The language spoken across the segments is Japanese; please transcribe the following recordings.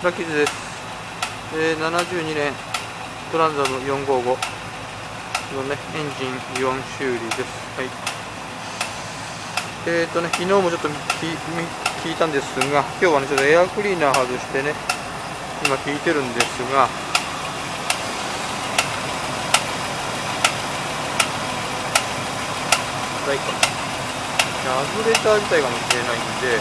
ラッキーズです。72年トランザム455のね、エンジンイオン修理です。はい。昨日もちょっと聞いたんですが、今日はね、ちょっとエアクリーナー外してね、今聞いてるんですが、ないか。キャブレター自体かもしれないんで、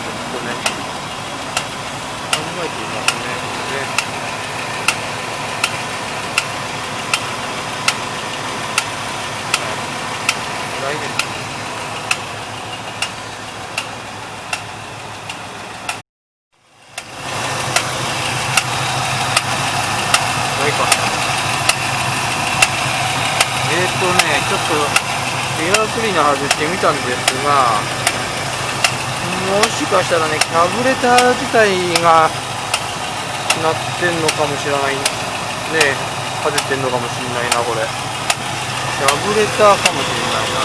ちょっとね、考えていますね。来年ないか。ちょっとエアクリーナー外してみたんですが、もしかしたらね、キャブレター自体がなってんのかもしれないね、外れてんのかもしれないな、これ。キャブレターかもしれないな。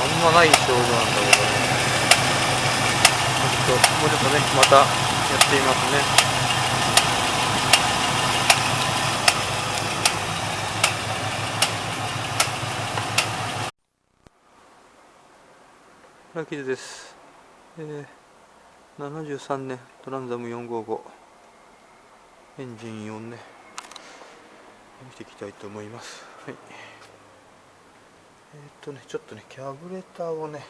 あんまない症状なんだけどね。もうちょっとね、またやってみますね。ラッキーズです。73年トランザム455エンジンをね、見ていきたいと思います。はい。ちょっとね、キャブレターをね、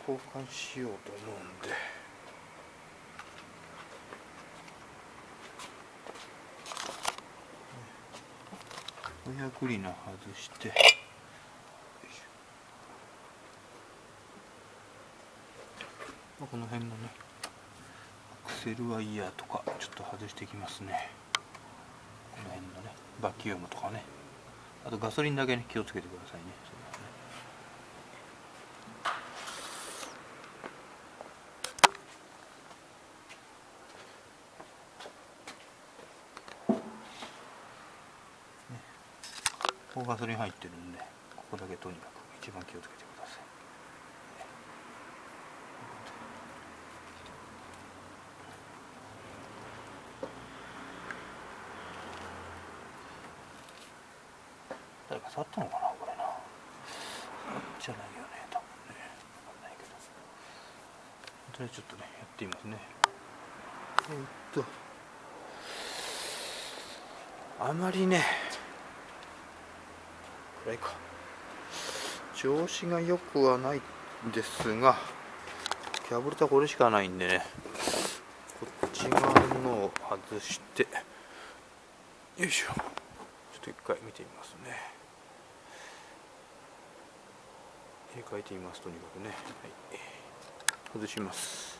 交換しようと思うんで。エアクリーナー外して、この辺のね、アクセルワイヤーとかちょっと外していきますね。この辺のね、バキュームとかね、あとガソリンだけね、気をつけてくださいね。ここガソリン入ってるんで、ここだけとにかく一番気をつけてください。誰か触ったのかな、これな。触っちゃないよね、多分ね。わかんないけど。とりあえずちょっとね、やってみますね。あまりね、これか。調子が良くはないんですが、キャブレターこれしかないんでね、こっち側のを外して、よいしょ。ちょっと一回見てみますね。絵描いてみます、とにかくね。はい。外します。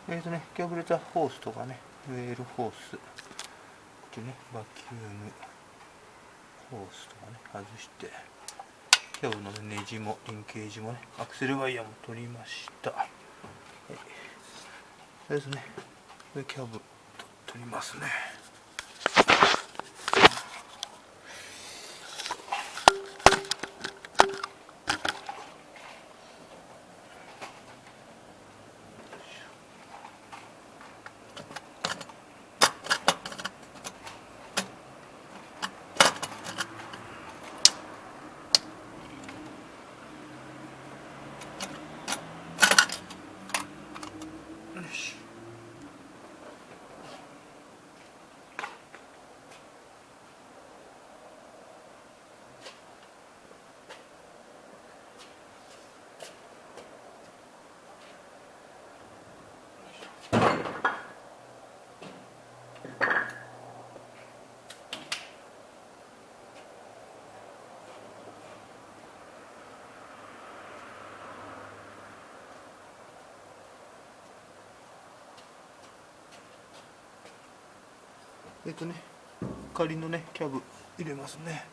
キャブレターホースとかね、ウェールホース、こっちね、バキュームホースとかね、外して、キャブのネジも、リンケージもね、アクセルワイヤーも取りました。はい、そうですね。キャブ取りますね。仮のね、キャブ入れますね。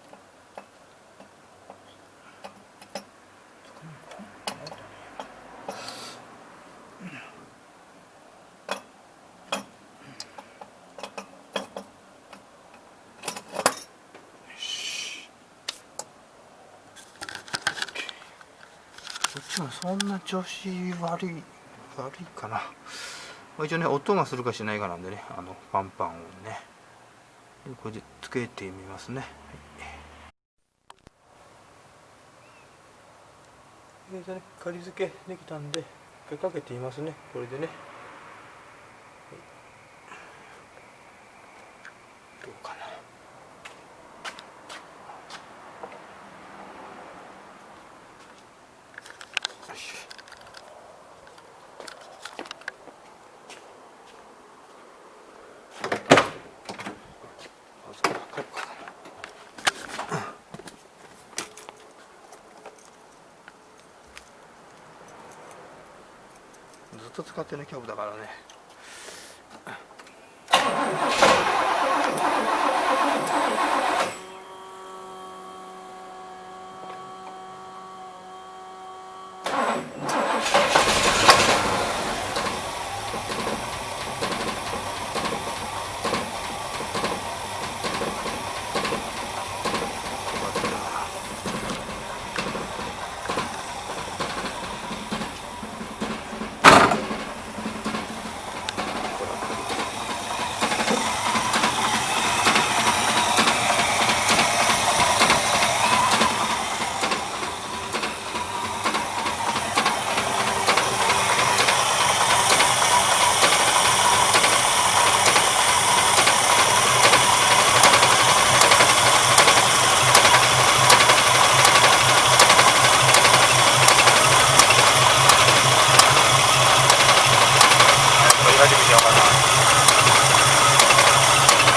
っちもそんな調子悪いかな。まあ、一応ね、音がするかしないかなんでね、パンパンをね、これでつけてみますね。はい、仮付けできたんで、かけてみますね、これでね。どうかな。よし。ずっと使ってるキャブだからね。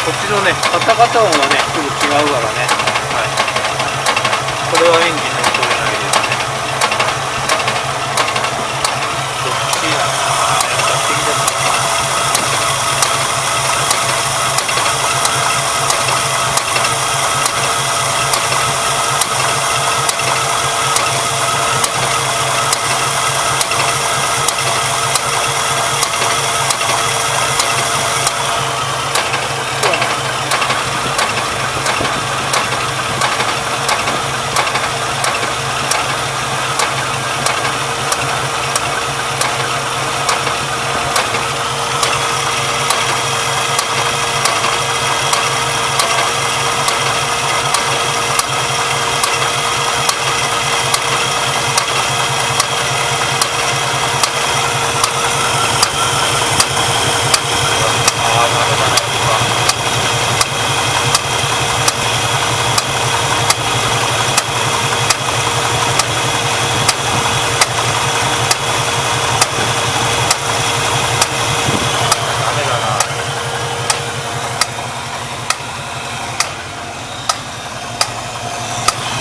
こっちのね、カタカタ音はね、すぐ違うからね。はい。これはエンジンの音じゃないですね。どっちなのかな。比較的だったかな。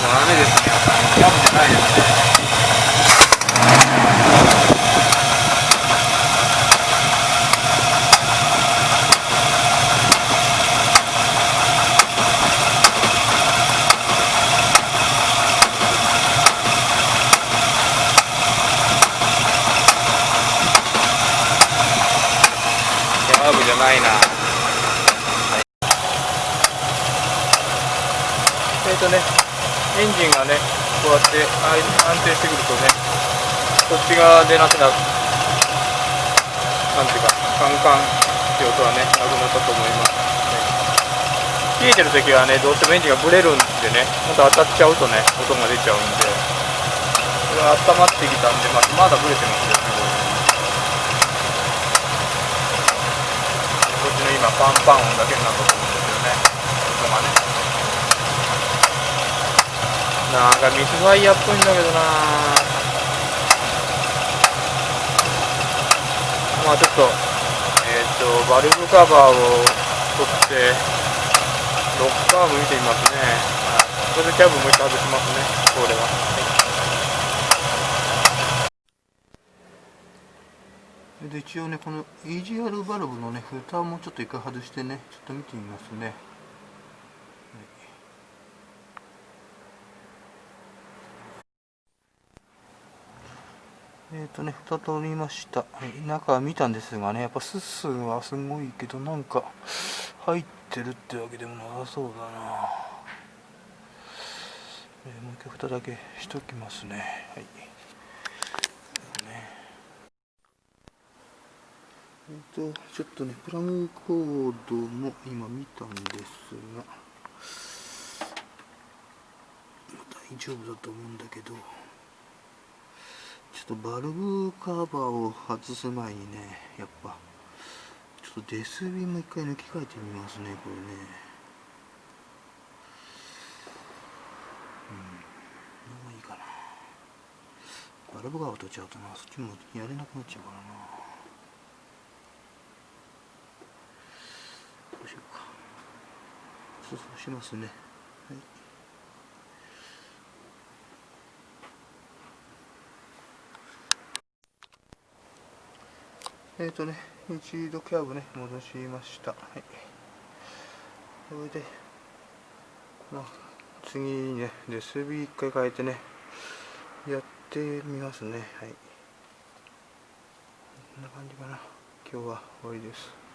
ダメですね。キャブじゃないですね。キャブじゃないな。エンジンがね、こうやって安定してくるとね、こっち側でなんていうか、カンカンって音はね、なくなったと思います。冷えてる時はね、どうしてもエンジンがブレるんでね、また当たっちゃうとね、音が出ちゃうんで、これは温まってきたんで、まだブレてますよね、こっちの今、パンパン音だけになったと思うんですよね、音がね。なんかミスファイヤーっぽいんだけどな。まあちょっとバルブカバーを取ってロッカーム見てみますね。これでキャブもう一回外しますね、これは。で一応ね、この EGR バルブのね蓋もちょっと一回外してね、ちょっと見てみますね。蓋取りました。中は見たんですがね、やっぱススはすごいけど、なんか入ってるってわけでもなさそうだな。もう一回蓋だけしときますね。はい。ちょっとね、プラグコードも今見たんですが、大丈夫だと思うんだけど、ちょっとバルブカバーを外す前にね、やっぱ、ちょっとデスビも一回抜き替えてみますね、これね。もういいかな。バルブカバー取っちゃうとな、そっちもやれなくなっちゃうからな。どうしようか。そうしますね。はい。一度キャブね、戻しました。はい。それで、まあ、次にね、デスビ一回変えてね、やってみますね。はい。こんな感じかな。今日は終わりです。